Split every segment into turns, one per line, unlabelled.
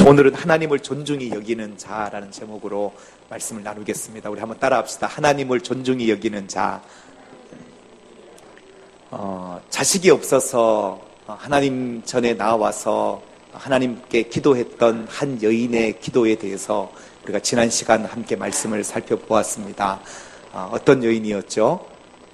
오늘은 하나님을 존중히 여기는 자라는 제목으로 말씀을 나누겠습니다. 우리 한번 따라합시다. 하나님을 존중히 여기는 자. 자식이 없어서 하나님 전에 나와서 하나님께 기도했던 한 여인의 기도에 대해서 우리가 지난 시간 함께 말씀을 살펴보았습니다. 어떤 여인이었죠?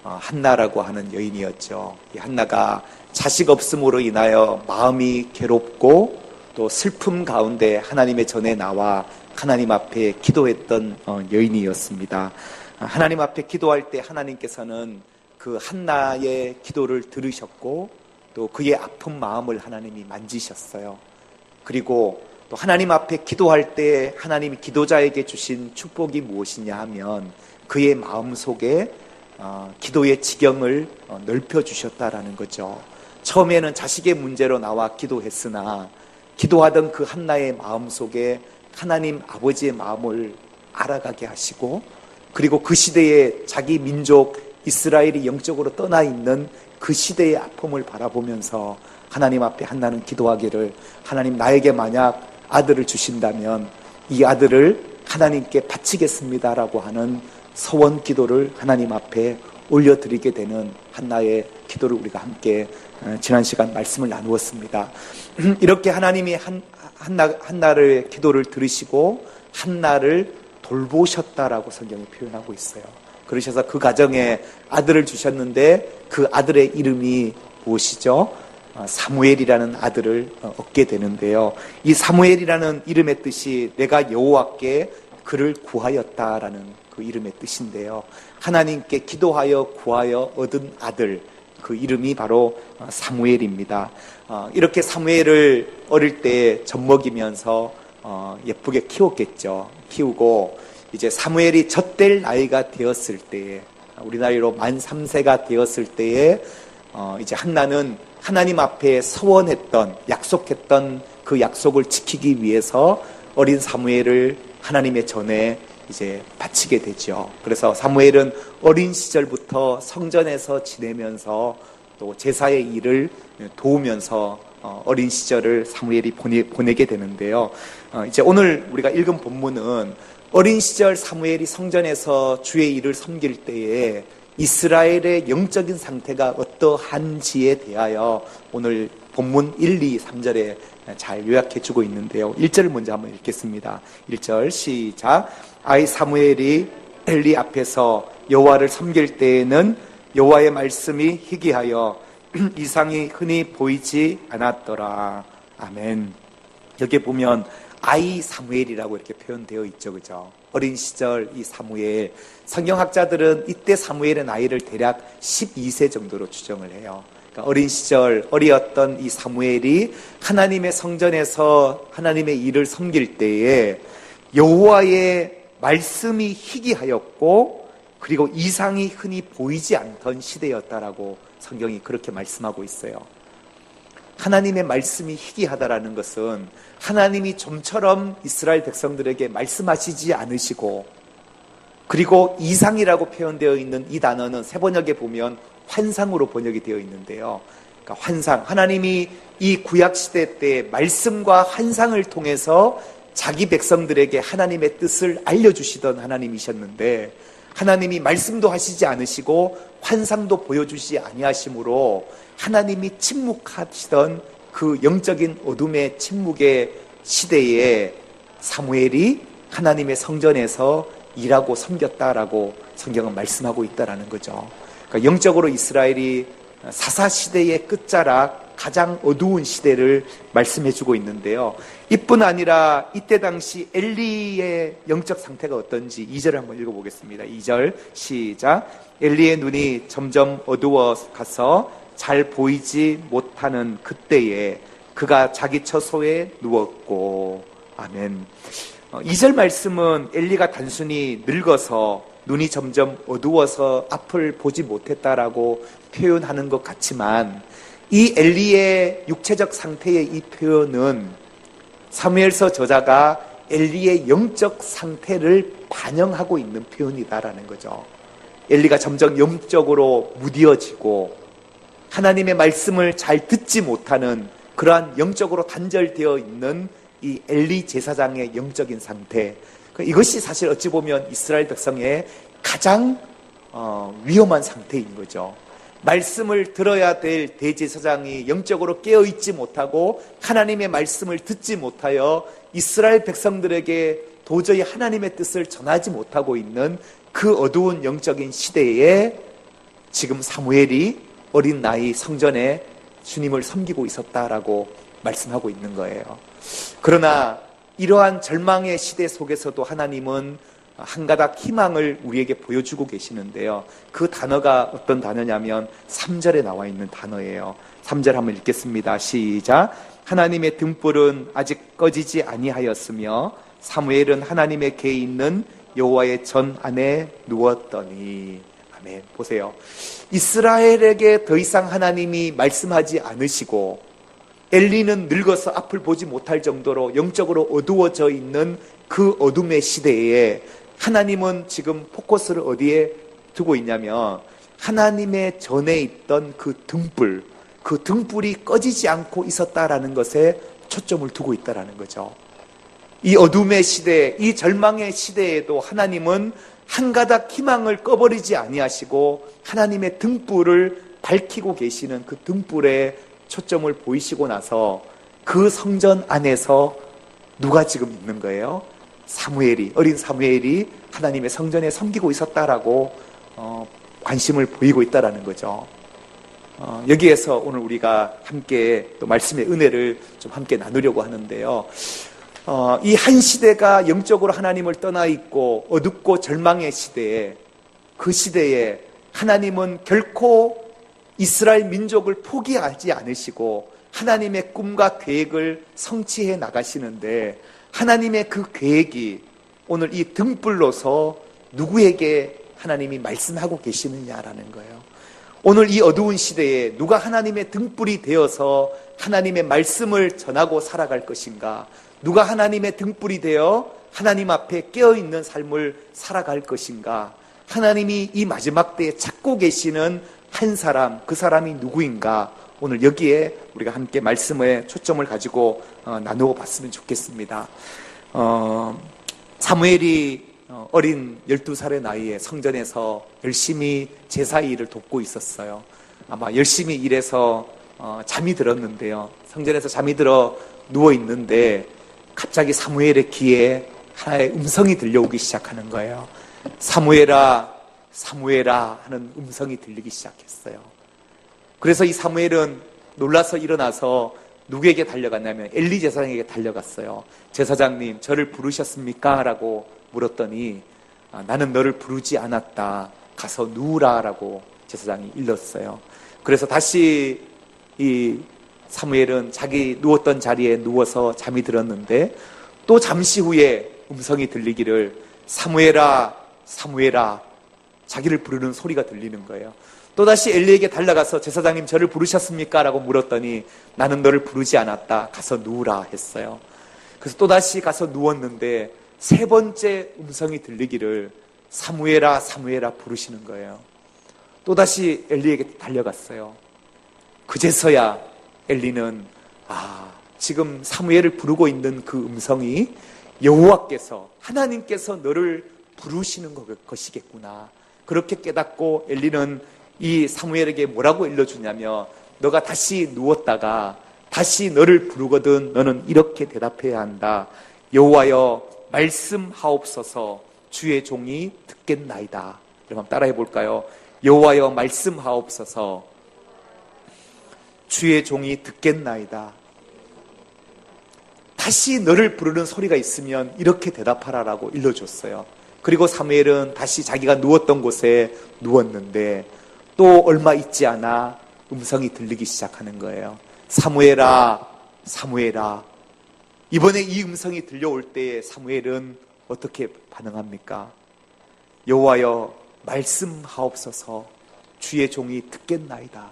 한나라고 하는 여인이었죠. 이 한나가 자식 없음으로 인하여 마음이 괴롭고 또 슬픔 가운데 하나님의 전에 나와 하나님 앞에 기도했던 여인이었습니다. 하나님 앞에 기도할 때 하나님께서는 그 한나의 기도를 들으셨고 또 그의 아픈 마음을 하나님이 만지셨어요. 그리고 또 하나님 앞에 기도할 때 하나님이 기도자에게 주신 축복이 무엇이냐 하면 그의 마음속에 기도의 지경을 넓혀주셨다라는 거죠. 처음에는 자식의 문제로 나와 기도했으나 기도하던 그 한나의 마음속에 하나님 아버지의 마음을 알아가게 하시고 그리고 그 시대에 자기 민족 이스라엘이 영적으로 떠나 있는 그 시대의 아픔을 바라보면서 하나님 앞에 한나는 기도하기를 하나님 나에게 만약 아들을 주신다면 이 아들을 하나님께 바치겠습니다라고 하는 서원 기도를 하나님 앞에 올려드리게 되는 한나의 기도를 우리가 함께 지난 시간 말씀을 나누었습니다. 이렇게 하나님이 한나의 기도를 들으시고 한나를 돌보셨다라고 성경이 표현하고 있어요. 그러셔서 그 가정에 아들을 주셨는데 그 아들의 이름이 무엇이죠? 사무엘이라는 아들을 얻게 되는데요. 이 사무엘이라는 이름의 뜻이 내가 여호와께 그를 구하였다라는 그 이름의 뜻인데요. 하나님께 기도하여 구하여 얻은 아들, 그 이름이 바로 사무엘입니다. 이렇게 사무엘을 어릴 때 젖먹이면서 예쁘게 키웠겠죠. 키우고 이제 사무엘이 젖될 나이가 되었을 때에 우리 나이로 만 3세가 되었을 때에 이제 한나는 하나님 앞에 서원했던 약속했던 그 약속을 지키기 위해서 어린 사무엘을 하나님의 전에 이제 바치게 되죠. 그래서 사무엘은 어린 시절부터 성전에서 지내면서 또 제사의 일을 도우면서 어린 시절을 사무엘이 보내게 되는데요. 이제 오늘 우리가 읽은 본문은 어린 시절 사무엘이 성전에서 주의 일을 섬길 때에 이스라엘의 영적인 상태가 어떠한지에 대하여 오늘 본문 1, 2, 3절에 잘 요약해 주고 있는데요. 1절을 먼저 한번 읽겠습니다. 1절 시작. 아이 사무엘이 엘리 앞에서 여호와를 섬길 때에는 여호와의 말씀이 희귀하여 이상이 흔히 보이지 않았더라. 아멘. 여기 보면 아이 사무엘이라고 이렇게 표현되어 있죠. 그죠? 어린 시절 이 사무엘. 성경학자들은 이때 사무엘의 나이를 대략 12세 정도로 추정을 해요. 그러니까 어린 시절 어리었던 이 사무엘이 하나님의 성전에서 하나님의 일을 섬길 때에 여호와의 말씀이 희귀하였고 그리고 이상이 흔히 보이지 않던 시대였다라고 성경이 그렇게 말씀하고 있어요. 하나님의 말씀이 희귀하다라는 것은 하나님이 좀처럼 이스라엘 백성들에게 말씀하시지 않으시고 그리고 이상이라고 표현되어 있는 이 단어는 세 번역에 보면 환상으로 번역이 되어 있는데요. 그러니까 환상, 하나님이 이 구약시대 때 말씀과 환상을 통해서 자기 백성들에게 하나님의 뜻을 알려주시던 하나님이셨는데 하나님이 말씀도 하시지 않으시고 환상도 보여주시지 아니하심으로 하나님이 침묵하시던 그 영적인 어둠의 침묵의 시대에 사무엘이 하나님의 성전에서 일하고 섬겼다라고 성경은 말씀하고 있다라는 거죠. 그러니까 영적으로 이스라엘이 사사시대의 끝자락 가장 어두운 시대를 말씀해주고 있는데요. 이뿐 아니라 이때 당시 엘리의 영적 상태가 어떤지 2절을 한번 읽어보겠습니다. 2절 시작. 엘리의 눈이 점점 어두워 가서 잘 보이지 못하는 그때에 그가 자기 처소에 누웠고. 아멘. 2절 말씀은 엘리가 단순히 늙어서 눈이 점점 어두워서 앞을 보지 못했다라고 표현하는 것 같지만 이 엘리의 육체적 상태의 이 표현은 사무엘서 저자가 엘리의 영적 상태를 반영하고 있는 표현이다라는 거죠. 엘리가 점점 영적으로 무뎌지고 하나님의 말씀을 잘 듣지 못하는 그러한 영적으로 단절되어 있는 이 엘리 제사장의 영적인 상태, 이것이 사실 어찌 보면 이스라엘 백성의 가장 위험한 상태인 거죠. 말씀을 들어야 될 대제사장이 영적으로 깨어있지 못하고 하나님의 말씀을 듣지 못하여 이스라엘 백성들에게 도저히 하나님의 뜻을 전하지 못하고 있는 그 어두운 영적인 시대에 지금 사무엘이 어린 나이 성전에 주님을 섬기고 있었다라고 말씀하고 있는 거예요. 그러나 이러한 절망의 시대 속에서도 하나님은 한 가닥 희망을 우리에게 보여주고 계시는데요. 그 단어가 어떤 단어냐면 3절에 나와 있는 단어예요. 3절 한번 읽겠습니다. 시작. 하나님의 등불은 아직 꺼지지 아니하였으며 사무엘은 하나님의 궤에 있는 여호와의 전 안에 누웠더니. 아멘. 보세요. 이스라엘에게 더 이상 하나님이 말씀하지 않으시고 엘리는 늙어서 앞을 보지 못할 정도로 영적으로 어두워져 있는 그 어둠의 시대에 하나님은 지금 포커스를 어디에 두고 있냐면 하나님의 전에 있던 그 등불이 꺼지지 않고 있었다라는 것에 초점을 두고 있다라는 거죠. 이 어둠의 시대, 이 절망의 시대에도 하나님은 한 가닥 희망을 꺼버리지 아니하시고 하나님의 등불을 밝히고 계시는 그 등불에 초점을 보이시고 나서 그 성전 안에서 누가 지금 있는 거예요? 어린 사무엘이 하나님의 성전에 섬기고 있었다라고 관심을 보이고 있다라는 거죠. 여기에서 오늘 우리가 함께 또 말씀의 은혜를 좀 함께 나누려고 하는데요. 이 한 시대가 영적으로 하나님을 떠나 있고 어둡고 절망의 시대에, 그 시대에 하나님은 결코 이스라엘 민족을 포기하지 않으시고 하나님의 꿈과 계획을 성취해 나가시는데, 하나님의 그 계획이 오늘 이 등불로서 누구에게 하나님이 말씀하고 계시느냐라는 거예요. 오늘 이 어두운 시대에 누가 하나님의 등불이 되어서 하나님의 말씀을 전하고 살아갈 것인가? 누가 하나님의 등불이 되어 하나님 앞에 깨어있는 삶을 살아갈 것인가? 하나님이 이 마지막 때에 찾고 계시는 한 사람, 그 사람이 누구인가? 오늘 여기에 우리가 함께 말씀에 초점을 가지고 나누어 봤으면 좋겠습니다. 사무엘이 어린 12살의 나이에 성전에서 열심히 제사 일을 돕고 있었어요. 아마 열심히 일해서 잠이 들었는데요. 성전에서 잠이 들어 누워 있는데 갑자기 사무엘의 귀에 하나의 음성이 들려오기 시작하는 거예요. 사무엘아, 사무엘아 하는 음성이 들리기 시작했어요. 그래서 이 사무엘은 놀라서 일어나서 누구에게 달려갔냐면 엘리 제사장에게 달려갔어요. 제사장님, 저를 부르셨습니까? 라고 물었더니 나는 너를 부르지 않았다. 가서 누우라 라고 제사장이 일렀어요. 그래서 다시 이 사무엘은 자기 누웠던 자리에 누워서 잠이 들었는데 또 잠시 후에 음성이 들리기를 사무엘아, 사무엘아, 자기를 부르는 소리가 들리는 거예요. 또다시 엘리에게 달려가서 제사장님 저를 부르셨습니까? 라고 물었더니 나는 너를 부르지 않았다. 가서 누우라 했어요. 그래서 또다시 가서 누웠는데 세 번째 음성이 들리기를 사무엘아, 사무엘아 부르시는 거예요. 또다시 엘리에게 달려갔어요. 그제서야 엘리는 지금 사무엘을 부르고 있는 그 음성이 여호와께서, 하나님께서 너를 부르시는 것이겠구나. 그렇게 깨닫고 엘리는 이 사무엘에게 뭐라고 일러주냐면 너가 다시 누웠다가 다시 너를 부르거든 너는 이렇게 대답해야 한다. 여호와여 말씀하옵소서 주의 종이 듣겠나이다. 여러분 따라해 볼까요? 여호와여 말씀하옵소서 주의 종이 듣겠나이다. 다시 너를 부르는 소리가 있으면 이렇게 대답하라라고 일러줬어요. 그리고 사무엘은 다시 자기가 누웠던 곳에 누웠는데 또 얼마 있지 않아 음성이 들리기 시작하는 거예요. 사무엘아, 사무엘아. 이번에 이 음성이 들려올 때에 사무엘은 어떻게 반응합니까? 여호와여 말씀하옵소서 주의 종이 듣겠나이다.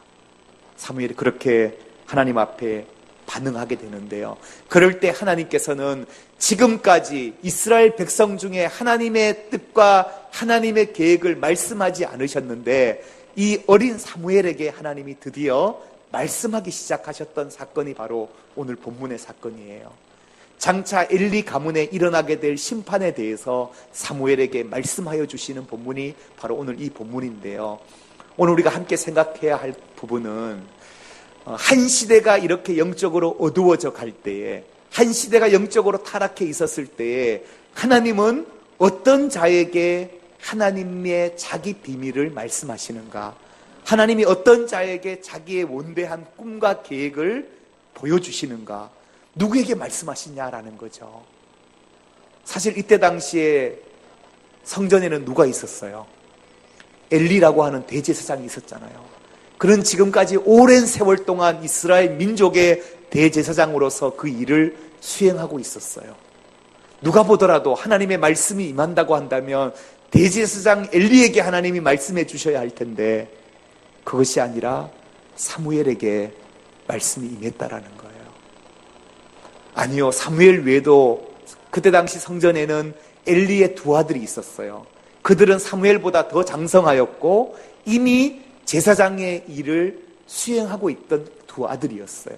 사무엘이 그렇게 하나님 앞에 반응하게 되는데요. 그럴 때 하나님께서는 지금까지 이스라엘 백성 중에 하나님의 뜻과 하나님의 계획을 말씀하지 않으셨는데 이 어린 사무엘에게 하나님이 드디어 말씀하기 시작하셨던 사건이 바로 오늘 본문의 사건이에요. 장차 엘리 가문에 일어나게 될 심판에 대해서 사무엘에게 말씀하여 주시는 본문이 바로 오늘 이 본문인데요. 오늘 우리가 함께 생각해야 할 부분은 한 시대가 이렇게 영적으로 어두워져 갈 때에, 한 시대가 영적으로 타락해 있었을 때에 하나님은 어떤 자에게 하나님의 자기 비밀을 말씀하시는가, 하나님이 어떤 자에게 자기의 원대한 꿈과 계획을 보여주시는가, 누구에게 말씀하시냐라는 거죠. 사실 이때 당시에 성전에는 누가 있었어요? 엘리라고 하는 대제사장이 있었잖아요. 그는 지금까지 오랜 세월 동안 이스라엘 민족의 대제사장으로서 그 일을 수행하고 있었어요. 누가 보더라도 하나님의 말씀이 임한다고 한다면 대제사장 엘리에게 하나님이 말씀해 주셔야 할 텐데, 그것이 아니라 사무엘에게 말씀이 임했다라는 거예요. 아니요, 사무엘 외에도 그때 당시 성전에는 엘리의 두 아들이 있었어요. 그들은 사무엘보다 더 장성하였고 이미 제사장의 일을 수행하고 있던 두 아들이었어요.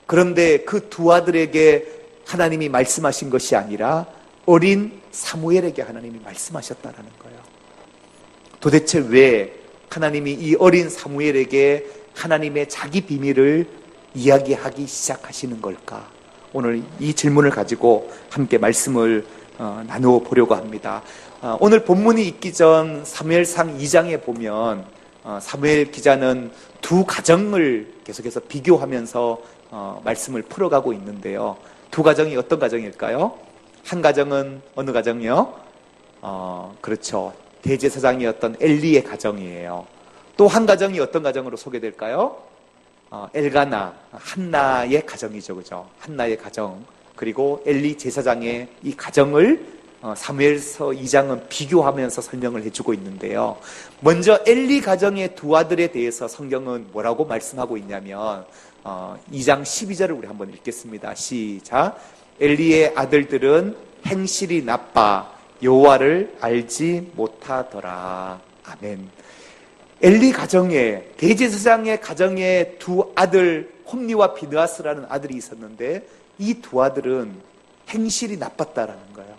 그런데 그 두 아들에게 하나님이 말씀하신 것이 아니라 어린 사무엘에게 하나님이 말씀하셨다는 거예요. 도대체 왜 하나님이 이 어린 사무엘에게 하나님의 자기 비밀을 이야기하기 시작하시는 걸까? 오늘 이 질문을 가지고 함께 말씀을 나누어 보려고 합니다. 오늘 본문이 있기 전 사무엘상 2장에 보면 사무엘 기자는 두 가정을 계속해서 비교하면서 말씀을 풀어가고 있는데요. 두 가정이 어떤 가정일까요? 한 가정은 어느 가정이요? 그렇죠. 대제사장이었던 엘리의 가정이에요. 또 한 가정이 어떤 가정으로 소개될까요? 엘가나, 한나의 가정이죠. 그죠? 한나의 가정. 그리고 엘리 제사장의 이 가정을 사무엘서 2장은 비교하면서 설명을 해주고 있는데요. 먼저 엘리 가정의 두 아들에 대해서 성경은 뭐라고 말씀하고 있냐면 2장 12절을 우리 한번 읽겠습니다. 시작. 엘리의 아들들은 행실이 나빠 여호와를 알지 못하더라. 아멘. 엘리 가정에, 대제사장의 가정에 두 아들 홈리와 비느하스라는 아들이 있었는데 이 두 아들은 행실이 나빴다라는 거예요.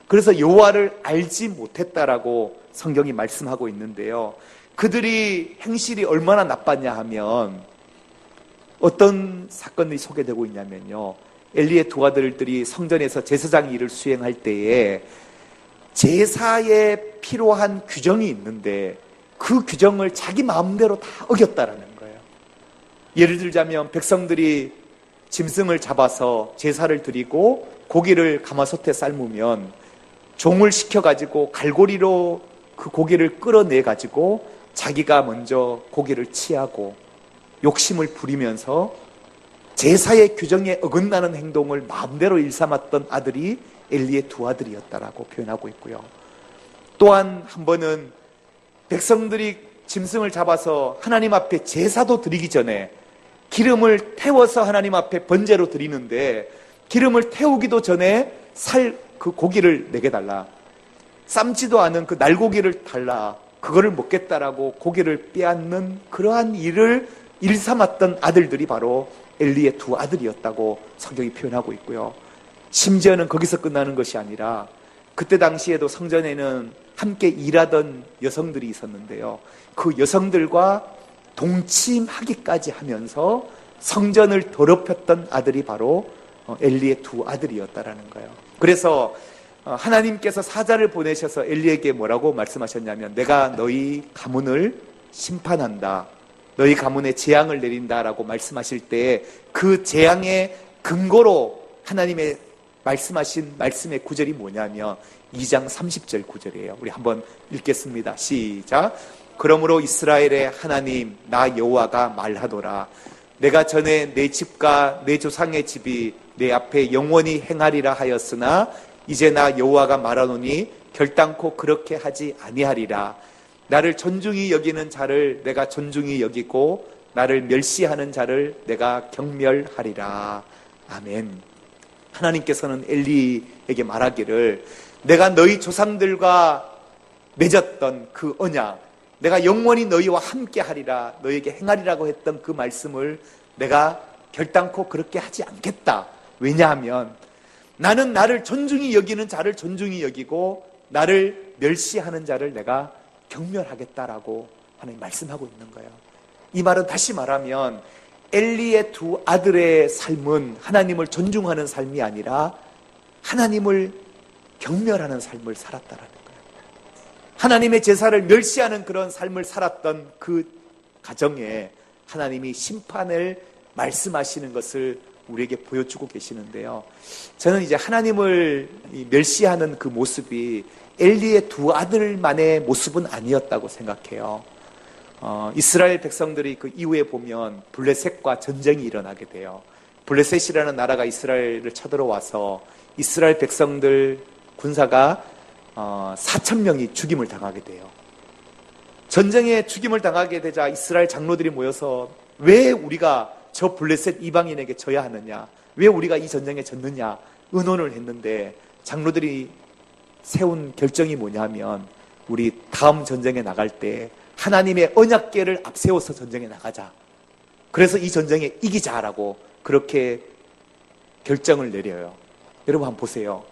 그래서 여호와를 알지 못했다라고 성경이 말씀하고 있는데요. 그들이 행실이 얼마나 나빴냐 하면 어떤 사건이 소개되고 있냐면요. 엘리의 두 아들들이 성전에서 제사장 일을 수행할 때에 제사에 필요한 규정이 있는데 그 규정을 자기 마음대로 다 어겼다라는 거예요. 예를 들자면 백성들이 짐승을 잡아서 제사를 드리고 고기를 가마솥에 삶으면 종을 시켜가지고 갈고리로 그 고기를 끌어내가지고 자기가 먼저 고기를 취하고 욕심을 부리면서 제사의 규정에 어긋나는 행동을 마음대로 일삼았던 아들이 엘리의 두 아들이었다라고 표현하고 있고요. 또한 한 번은 백성들이 짐승을 잡아서 하나님 앞에 제사도 드리기 전에 기름을 태워서 하나님 앞에 번제로 드리는데 기름을 태우기도 전에 그 고기를 내게 달라. 삶지도 않은 그 날고기를 달라. 그거를 먹겠다라고 고기를 빼앗는 그러한 일을 일삼았던 아들들이 바로 엘리의 두 아들이었다고 성경이 표현하고 있고요. 심지어는 거기서 끝나는 것이 아니라 그때 당시에도 성전에는 함께 일하던 여성들이 있었는데요. 그 여성들과 동침하기까지 하면서 성전을 더럽혔던 아들이 바로 엘리의 두 아들이었다라는 거예요. 그래서 하나님께서 사자를 보내셔서 엘리에게 뭐라고 말씀하셨냐면 내가 너희 가문을 심판한다. 너희 가문에 재앙을 내린다라고 말씀하실 때 그 재앙의 근거로 하나님의 말씀하신 말씀의 구절이 뭐냐면 2장 30절 구절이에요. 우리 한번 읽겠습니다. 시작. 그러므로 이스라엘의 하나님 나 여호와가 말하노라. 내가 전에 내 집과 내 조상의 집이 내 앞에 영원히 행하리라 하였으나 이제 나 여호와가 말하노니 결단코 그렇게 하지 아니하리라. 나를 존중히 여기는 자를 내가 존중히 여기고 나를 멸시하는 자를 내가 경멸하리라. 아멘. 하나님께서는 엘리에게 말하기를 내가 너희 조상들과 맺었던 그 언약, 내가 영원히 너희와 함께 하리라, 너희에게 행하리라고 했던 그 말씀을 내가 결단코 그렇게 하지 않겠다. 왜냐하면 나는 나를 존중히 여기는 자를 존중히 여기고 나를 멸시하는 자를 내가 경멸하겠다라고 하나님 말씀하고 있는 거예요. 이 말은 다시 말하면 엘리의 두 아들의 삶은 하나님을 존중하는 삶이 아니라 하나님을 경멸하는 삶을 살았다라는 거예요. 하나님의 제사를 멸시하는 그런 삶을 살았던 그 가정에 하나님이 심판을 말씀하시는 것을 우리에게 보여주고 계시는데요. 저는 이제 하나님을 멸시하는 그 모습이 엘리의 두 아들만의 모습은 아니었다고 생각해요. 이스라엘 백성들이 그 이후에 보면 블레셋과 전쟁이 일어나게 돼요. 블레셋이라는 나라가 이스라엘을 쳐들어와서 이스라엘 백성들 군사가 4,000명이 죽임을 당하게 돼요. 전쟁에 죽임을 당하게 되자 이스라엘 장로들이 모여서 왜 우리가 저 블레셋 이방인에게 져야 하느냐, 왜 우리가 이 전쟁에 졌느냐 의논을 했는데 장로들이 세운 결정이 뭐냐면 우리 다음 전쟁에 나갈 때 하나님의 언약궤를 앞세워서 전쟁에 나가자. 그래서 이 전쟁에 이기자라고 그렇게 결정을 내려요. 여러분 한번 보세요.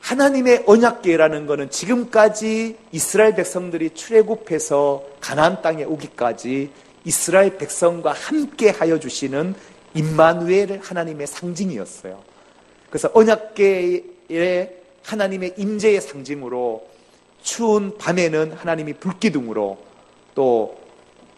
하나님의 언약궤라는 것은 지금까지 이스라엘 백성들이 출애굽해서 가나안 땅에 오기까지 이스라엘 백성과 함께 하여 주시는 임마누엘 하나님의 상징이었어요. 그래서 언약궤의 하나님의 임재의 상징으로 추운 밤에는 하나님이 불기둥으로 또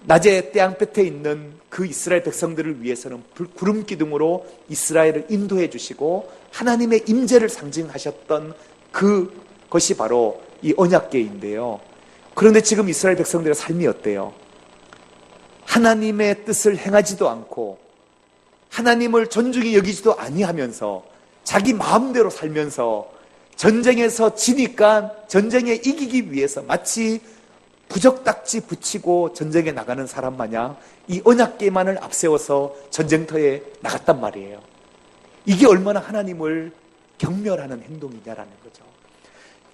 낮에 태양볕에 있는 그 이스라엘 백성들을 위해서는 구름기둥으로 이스라엘을 인도해 주시고 하나님의 임재를 상징하셨던 그것이 바로 이 언약궤인데요. 그런데 지금 이스라엘 백성들의 삶이 어때요? 하나님의 뜻을 행하지도 않고 하나님을 존중히 여기지도 아니하면서 자기 마음대로 살면서 전쟁에서 지니까 전쟁에 이기기 위해서 마치 부적딱지 붙이고 전쟁에 나가는 사람 마냥 이 언약궤만을 앞세워서 전쟁터에 나갔단 말이에요. 이게 얼마나 하나님을 경멸하는 행동이냐라는 거죠.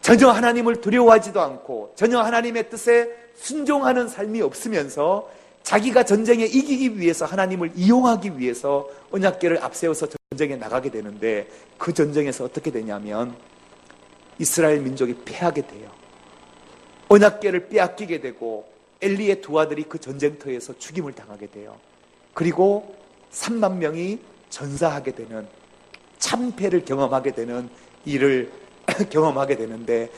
전혀 하나님을 두려워하지도 않고 전혀 하나님의 뜻에 순종하는 삶이 없으면서 자기가 전쟁에 이기기 위해서 하나님을 이용하기 위해서 언약궤를 앞세워서 전쟁에 나가게 되는데 그 전쟁에서 어떻게 되냐면 이스라엘 민족이 패하게 돼요. 언약궤를 빼앗기게 되고 엘리의 두 아들이 그 전쟁터에서 죽임을 당하게 돼요. 그리고 3만 명이 전사하게 되는 참패를 경험하게 되는 일을 경험하게 되는데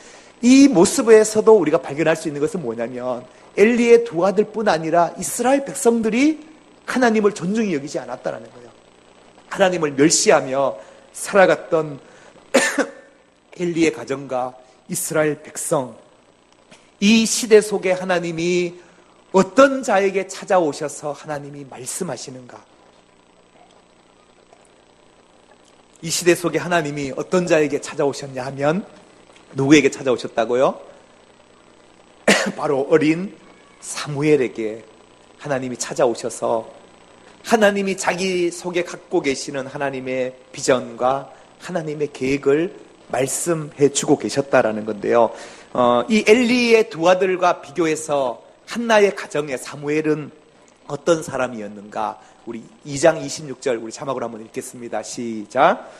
이 모습에서도 우리가 발견할 수 있는 것은 뭐냐면 엘리의 두 아들뿐 아니라 이스라엘 백성들이 하나님을 존중히 여기지 않았다는 거예요. 하나님을 멸시하며 살아갔던 엘리의 가정과 이스라엘 백성, 이 시대 속에 하나님이 어떤 자에게 찾아오셔서 하나님이 말씀하시는가? 이 시대 속에 하나님이 어떤 자에게 찾아오셨냐 하면 누구에게 찾아오셨다고요? 바로 어린 사무엘에게 하나님이 찾아오셔서 하나님이 자기 속에 갖고 계시는 하나님의 비전과 하나님의 계획을 말씀해 주고 계셨다라는 건데요. 이 엘리의 두 아들과 비교해서 한나의 가정의 사무엘은 어떤 사람이었는가? 우리 2장 26절 우리 자막으로 한번 읽겠습니다. 시작.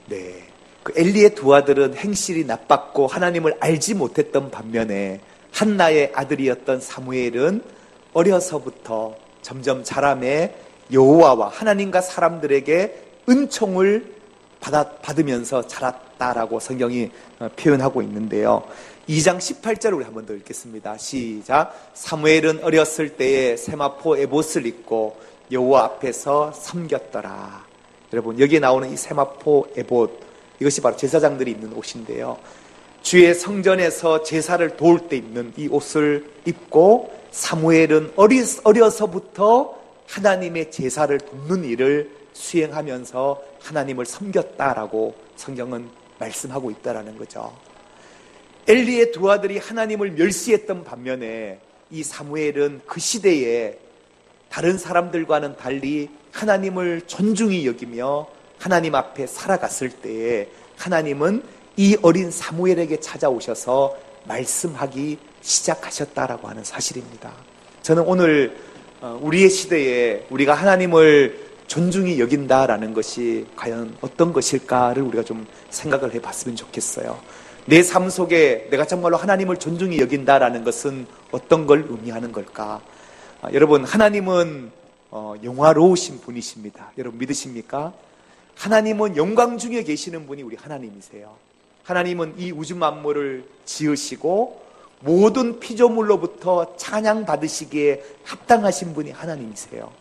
네, 그 엘리의 두 아들은 행실이 나빴고 하나님을 알지 못했던 반면에 한나의 아들이었던 사무엘은 어려서부터 점점 자라매 여호와와 하나님과 사람들에게 은총을 받으면서 자랐다라고 성경이 표현하고 있는데요. 2장 18절 우리 한 번 더 읽겠습니다. 시작. 사무엘은 어렸을 때에 세마포 에봇을 입고 여호와 앞에서 섬겼더라. 여러분, 여기에 나오는 이 세마포 에봇, 이것이 바로 제사장들이 입는 옷인데요. 주의 성전에서 제사를 도울 때 입는 이 옷을 입고 사무엘은 어려서부터 하나님의 제사를 돕는 일을 수행하면서 하나님을 섬겼다라고 성경은 말씀하고 있다라는 거죠. 엘리의 두 아들이 하나님을 멸시했던 반면에 이 사무엘은 그 시대에 다른 사람들과는 달리 하나님을 존중히 여기며 하나님 앞에 살아갔을 때에 하나님은 이 어린 사무엘에게 찾아오셔서 말씀하기 시작하셨다라고 하는 사실입니다. 저는 오늘 우리의 시대에 우리가 하나님을 존중히 여긴다라는 것이 과연 어떤 것일까를 우리가 좀 생각을 해봤으면 좋겠어요. 내 삶 속에 내가 정말로 하나님을 존중히 여긴다라는 것은 어떤 걸 의미하는 걸까? 여러분, 하나님은 영화로우신 분이십니다. 여러분 믿으십니까? 하나님은 영광 중에 계시는 분이 우리 하나님이세요. 하나님은 이 우주 만물을 지으시고 모든 피조물로부터 찬양 받으시기에 합당하신 분이 하나님이세요.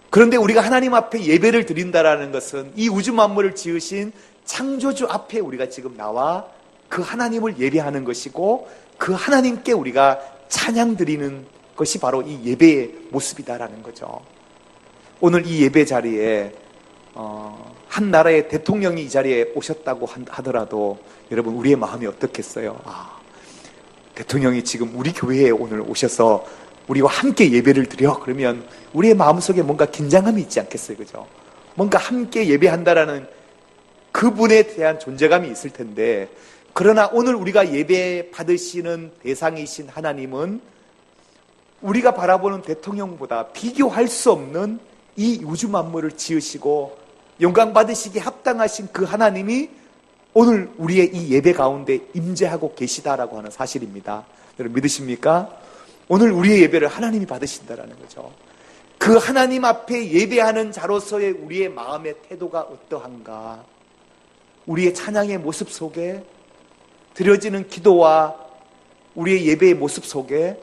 그런데 우리가 하나님 앞에 예배를 드린다라는 것은 이 우주 만물을 지으신 창조주 앞에 우리가 지금 나와 그 하나님을 예배하는 것이고 그 하나님께 우리가 찬양 드리는 것이 바로 이 예배의 모습이다라는 거죠. 오늘 이 예배 자리에 한 나라의 대통령이 이 자리에 오셨다고 하더라도 여러분 우리의 마음이 어떻겠어요? 대통령이 지금 우리 교회에 오늘 오셔서 우리와 함께 예배를 드려. 그러면 우리의 마음속에 뭔가 긴장감이 있지 않겠어요? 그죠? 뭔가 함께 예배한다라는 그분에 대한 존재감이 있을 텐데, 그러나 오늘 우리가 예배 받으시는 대상이신 하나님은 우리가 바라보는 대통령보다 비교할 수 없는 이 우주 만물을 지으시고 영광 받으시기에 합당하신 그 하나님이 오늘 우리의 이 예배 가운데 임재하고 계시다라고 하는 사실입니다. 여러분 믿으십니까? 오늘 우리의 예배를 하나님이 받으신다라는 거죠. 그 하나님 앞에 예배하는 자로서의 우리의 마음의 태도가 어떠한가? 우리의 찬양의 모습 속에, 드려지는 기도와 우리의 예배의 모습 속에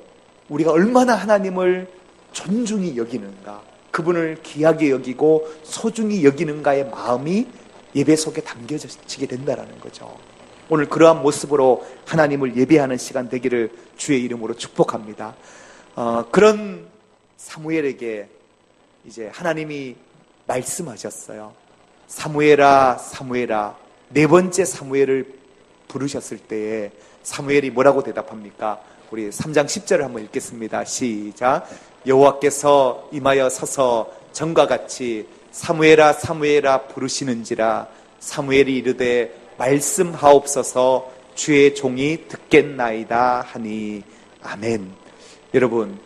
우리가 얼마나 하나님을 존중히 여기는가, 그분을 귀하게 여기고 소중히 여기는가의 마음이 예배 속에 담겨지게 된다는 거죠. 오늘 그러한 모습으로 하나님을 예배하는 시간 되기를 주의 이름으로 축복합니다. 그런 사무엘에게 이제 하나님이 말씀하셨어요. 사무엘아, 사무엘아. 네 번째 사무엘을 부르셨을 때에 사무엘이 뭐라고 대답합니까? 우리 3장 10절을 한번 읽겠습니다. 시작. 여호와께서 임하여 서서 전과 같이 사무엘아, 사무엘아 부르시는지라. 사무엘이 이르되 말씀하옵소서, 주의 종이 듣겠나이다 하니. 아멘. 여러분,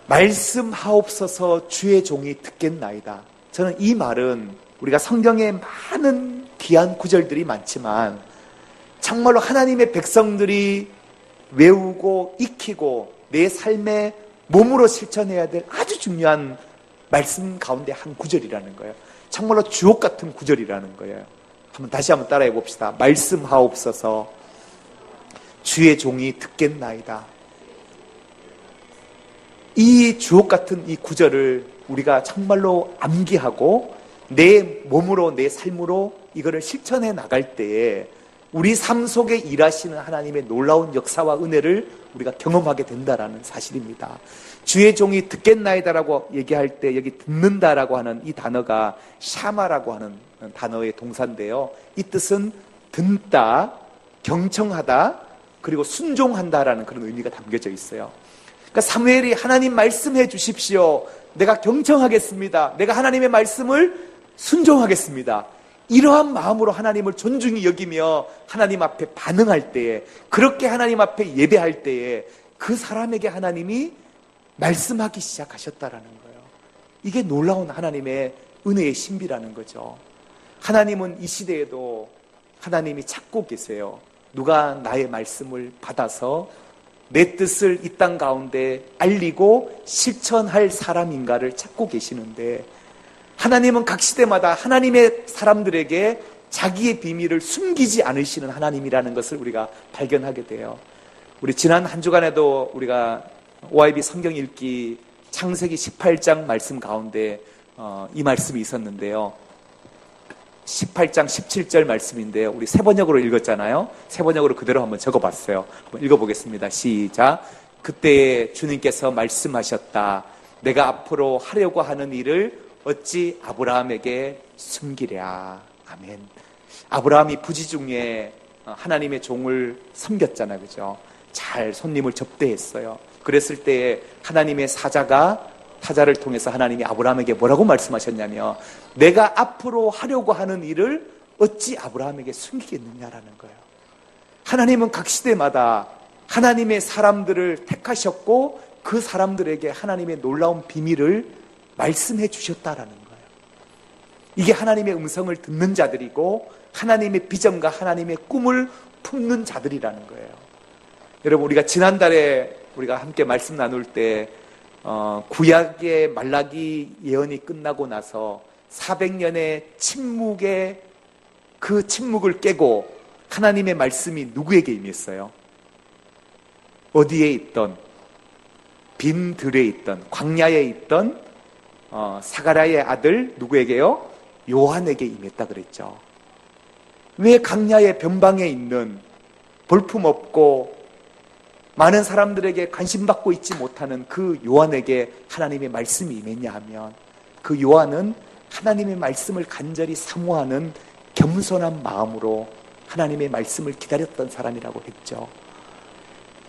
말씀하옵소서, 주의 종이 듣겠나이다. 저는 이 말은 우리가 성경에 많은 귀한 구절들이 많지만 정말로 하나님의 백성들이 외우고 익히고 내 삶에 몸으로 실천해야 될 아주 중요한 말씀 가운데 한 구절이라는 거예요. 정말로 주옥 같은 구절이라는 거예요. 다시 한번 따라해 봅시다. 말씀하옵소서, 주의 종이 듣겠나이다. 이 주옥 같은 이 구절을 우리가 정말로 암기하고 내 몸으로, 내 삶으로 이거를 실천해 나갈 때에 우리 삶 속에 일하시는 하나님의 놀라운 역사와 은혜를 우리가 경험하게 된다라는 사실입니다. 주의 종이 듣겠나이다라고 얘기할 때 여기 듣는다라고 하는 이 단어가 샤마라고 하는 단어의 동사인데요. 이 뜻은 듣다, 경청하다, 그리고 순종한다라는 그런 의미가 담겨져 있어요. 그러니까 사무엘이 하나님 말씀해 주십시오. 내가 경청하겠습니다. 내가 하나님의 말씀을 순종하겠습니다. 이러한 마음으로 하나님을 존중히 여기며 하나님 앞에 반응할 때에, 그렇게 하나님 앞에 예배할 때에 그 사람에게 하나님이 말씀하기 시작하셨다라는 거예요. 이게 놀라운 하나님의 은혜의 신비라는 거죠. 하나님은 이 시대에도 하나님이 찾고 계세요. 누가 나의 말씀을 받아서 내 뜻을 이 땅 가운데 알리고 실천할 사람인가를 찾고 계시는데, 하나님은 각 시대마다 하나님의 사람들에게 자기의 비밀을 숨기지 않으시는 하나님이라는 것을 우리가 발견하게 돼요. 우리 지난 한 주간에도 우리가 OIB 성경 읽기 창세기 18장 말씀 가운데 이 말씀이 있었는데요. 18장 17절 말씀인데요. 우리 세 번역으로 읽었잖아요. 세 번역으로 그대로 한번 적어봤어요. 한번 읽어보겠습니다. 시작. 그때에 주님께서 말씀하셨다. 내가 앞으로 하려고 하는 일을 어찌 아브라함에게 숨기랴. 아멘. 아브라함이 부지 중에 하나님의 종을 섬겼잖아요. 그죠? 잘 손님을 접대했어요. 그랬을 때에 하나님의 사자가 타자를 통해서 하나님이 아브라함에게 뭐라고 말씀하셨냐면, 내가 앞으로 하려고 하는 일을 어찌 아브라함에게 숨기겠느냐라는 거예요. 하나님은 각 시대마다 하나님의 사람들을 택하셨고 그 사람들에게 하나님의 놀라운 비밀을 말씀해 주셨다라는 거예요. 이게 하나님의 음성을 듣는 자들이고 하나님의 비전과 하나님의 꿈을 품는 자들이라는 거예요. 여러분, 우리가 지난달에 우리가 함께 말씀 나눌 때 구약의 말라기 예언이 끝나고 나서 400년의 침묵의 그 침묵을 깨고 하나님의 말씀이 누구에게 임했어요? 어디에 있던, 빈 들에 있던, 광야에 있던 사가랴의 아들 누구에게요? 요한에게 임했다 그랬죠. 왜 광야의 변방에 있는 볼품없고 많은 사람들에게 관심받고 있지 못하는 그 요한에게 하나님의 말씀이 임했냐 하면, 그 요한은 하나님의 말씀을 간절히 사모하는 겸손한 마음으로 하나님의 말씀을 기다렸던 사람이라고 했죠.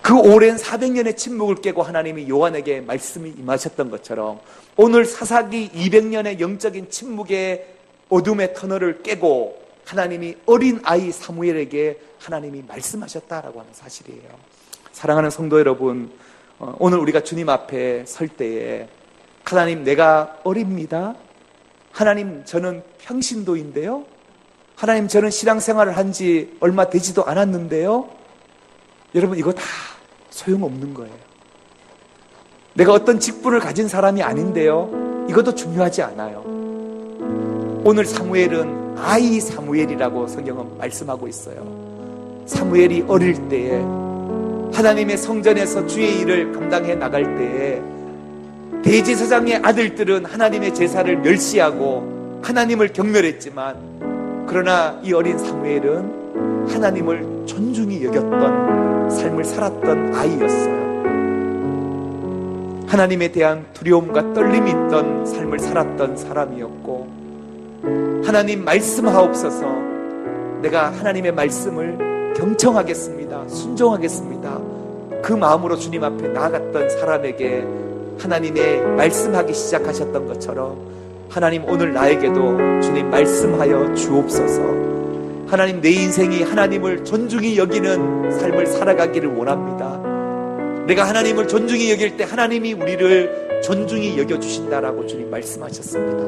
그 오랜 400년의 침묵을 깨고 하나님이 요한에게 말씀이 임하셨던 것처럼 오늘 사사기 200년의 영적인 침묵의 어둠의 터널을 깨고 하나님이 어린 아이 사무엘에게 하나님이 말씀하셨다라고 하는 사실이에요. 사랑하는 성도 여러분, 오늘 우리가 주님 앞에 설 때에 하나님, 내가 어립니다. 하나님, 저는 평신도인데요. 하나님, 저는 신앙생활을 한 지 얼마 되지도 않았는데요. 여러분, 이거 다 소용없는 거예요. 내가 어떤 직분을 가진 사람이 아닌데요. 이것도 중요하지 않아요. 오늘 사무엘은 아이 사무엘이라고 성경은 말씀하고 있어요. 사무엘이 어릴 때에 하나님의 성전에서 주의 일을 감당해 나갈 때에 대제사장의 아들들은 하나님의 제사를 멸시하고 하나님을 경멸했지만, 그러나 이 어린 사무엘은 하나님을 존중히 여겼던 삶을 살았던 아이였어요. 하나님에 대한 두려움과 떨림이 있던 삶을 살았던 사람이었고, 하나님 말씀하옵소서, 내가 하나님의 말씀을 경청하겠습니다, 순종하겠습니다, 그 마음으로 주님 앞에 나아갔던 사람에게 하나님의 말씀하기 시작하셨던 것처럼, 하나님 오늘 나에게도 주님 말씀하여 주옵소서. 하나님, 내 인생이 하나님을 존중히 여기는 삶을 살아가기를 원합니다. 내가 하나님을 존중히 여길 때 하나님이 우리를 존중히 여겨주신다라고 주님 말씀하셨습니다.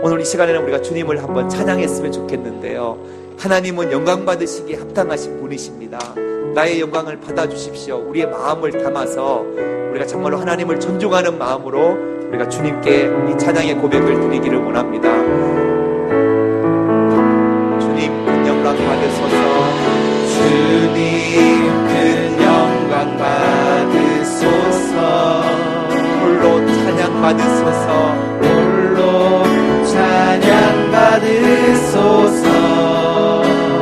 오늘 이 시간에는 우리가 주님을 한번 찬양했으면 좋겠는데요. 하나님은 영광 받으시기에 합당하신 분이십니다. 나의 영광을 받아주십시오. 우리의 마음을 담아서 우리가 정말로 하나님을 존중하는 마음으로 우리가 주님께 이 찬양의 고백을 드리기를 원합니다. 주님 큰 영광 받으소서.
주님 큰 영광 받으소서.
홀로 찬양 받으소서.
홀로 찬양 받으소서.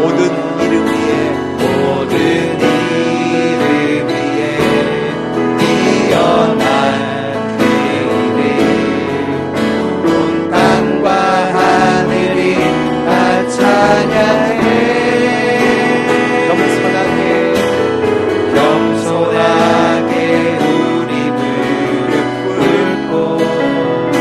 모든 이름 위에
모든 이름 위에 뛰어난 그 이름, 온 땅과 하늘이 다 찬양해. 겸손하게 우리 무릎 꿇고 그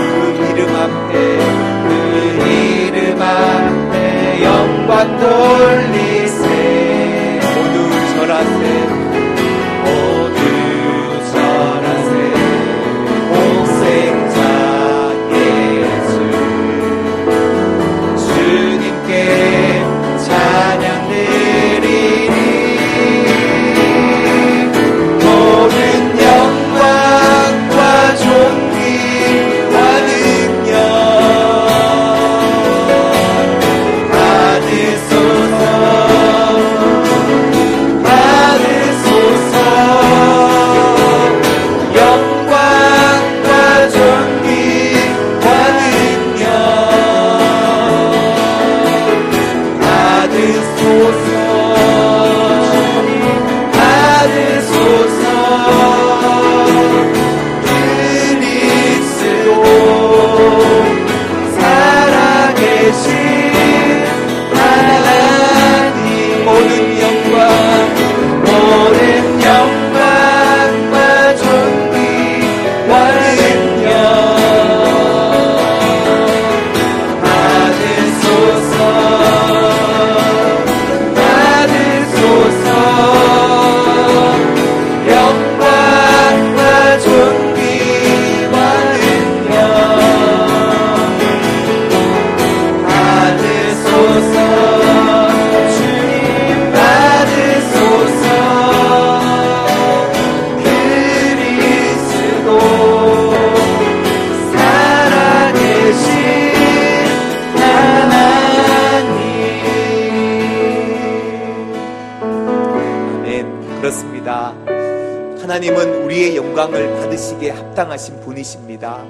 하나님은 우리의 영광을 받으시기에 합당하신 분이십니다.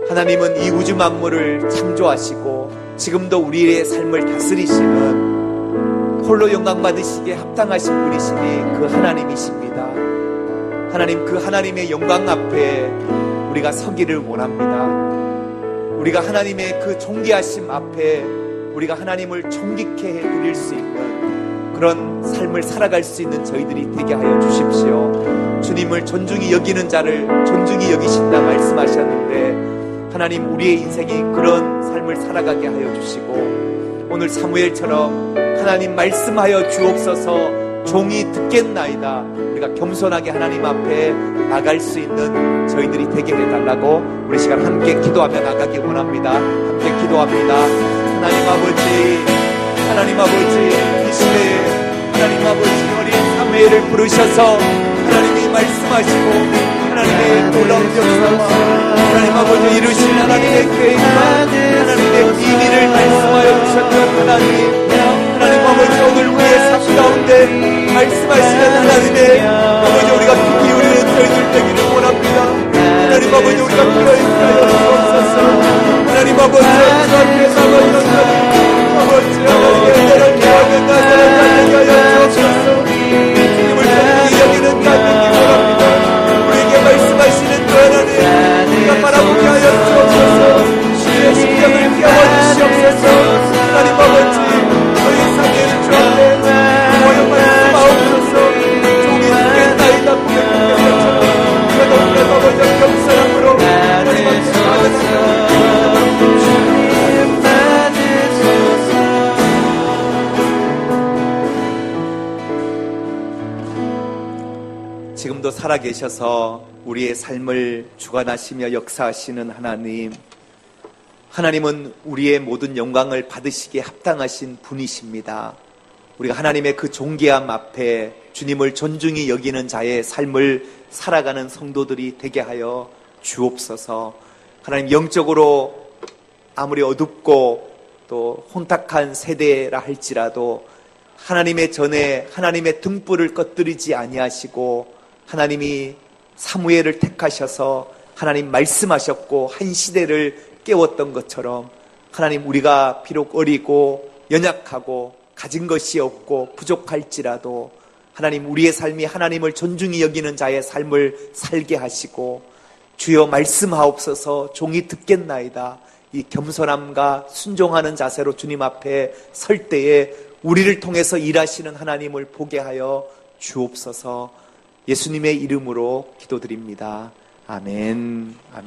하나님은 이 우주 만물을 창조하시고 지금도 우리의 삶을 다스리시는 홀로 영광 받으시기에 합당하신 분이시니 그 하나님이십니다. 하나님, 그 하나님의 영광 앞에 우리가 서기를 원합니다. 우리가 하나님의 그 존귀하심 앞에 우리가 하나님을 존귀케 해드릴 수 있는 그런 삶을 살아갈 수 있는 저희들이 되게 하여 주십시오. 주님을 존중히 여기는 자를 존중히 여기신다 말씀하셨는데 하나님, 우리의 인생이 그런 삶을 살아가게 하여 주시고 오늘 사무엘처럼 하나님 말씀하여 주옵소서, 종이 듣겠나이다, 우리가 겸손하게 하나님 앞에 나갈 수 있는 저희들이 되게 해달라고 우리 시간 함께 기도하며 나가기 원합니다. 함께 기도합니다. 하나님 아버지, 하나님 아버지, 이 시대에 하나님 아버지 어린 사무엘을 부르셔서 하나님이 말씀하시고 하나님의 놀라운 역사와 하나님 아버지 이루신 하나님의 계획과 하나님의 비밀을 말씀하여 주셨던 하나님, 하나님 아버지 오늘 우리의 삶 가운데 말씀하시는 하나님의 아버지 우리가 귀 기울이는 저희들 되기를 원합니다. 하나님 아버지 우리가 귀하여 주옵소서. 하나님 아버지 주 앞에 나가는 아버지 하나님의 은혜를 기하며 나사를 달리게 하여 주옵소서. 주님을 존중히 여기는 자 되기 원합니다. 우리에게 말씀하시는 그 하나님 우리가 바라보게 하여 주옵소서. 주님의 심령을 피하여 주시옵소서. 하나님 아버지 저희 사계를 주 앞에 모여 말씀하옵소서. 종이 듣겠나이다 고백하는 것처럼 그래도 우리가 아버지 겸손함으로 하나님 앞에 나아가는 지금도 살아계셔서 우리의 삶을 주관하시며 역사하시는 하나님, 하나님은 우리의 모든 영광을 받으시기에 합당하신 분이십니다. 우리가 하나님의 그 존귀함 앞에 주님을 존중히 여기는 자의 삶을 살아가는 성도들이 되게 하여 주옵소서. 하나님, 영적으로 아무리 어둡고 또 혼탁한 세대라 할지라도 하나님의 전에 하나님의 등불을 꺼뜨리지 아니하시고 하나님이 사무엘을 택하셔서 하나님 말씀하셨고 한 시대를 깨웠던 것처럼 하나님, 우리가 비록 어리고 연약하고 가진 것이 없고 부족할지라도 하나님, 우리의 삶이 하나님을 존중히 여기는 자의 삶을 살게 하시고 주여 말씀하옵소서, 종이 듣겠나이다, 이 겸손함과 순종하는 자세로 주님 앞에 설 때에 우리를 통해서 일하시는 하나님을 보게 하여 주옵소서. 예수님의 이름으로 기도드립니다. 아멘. 아멘.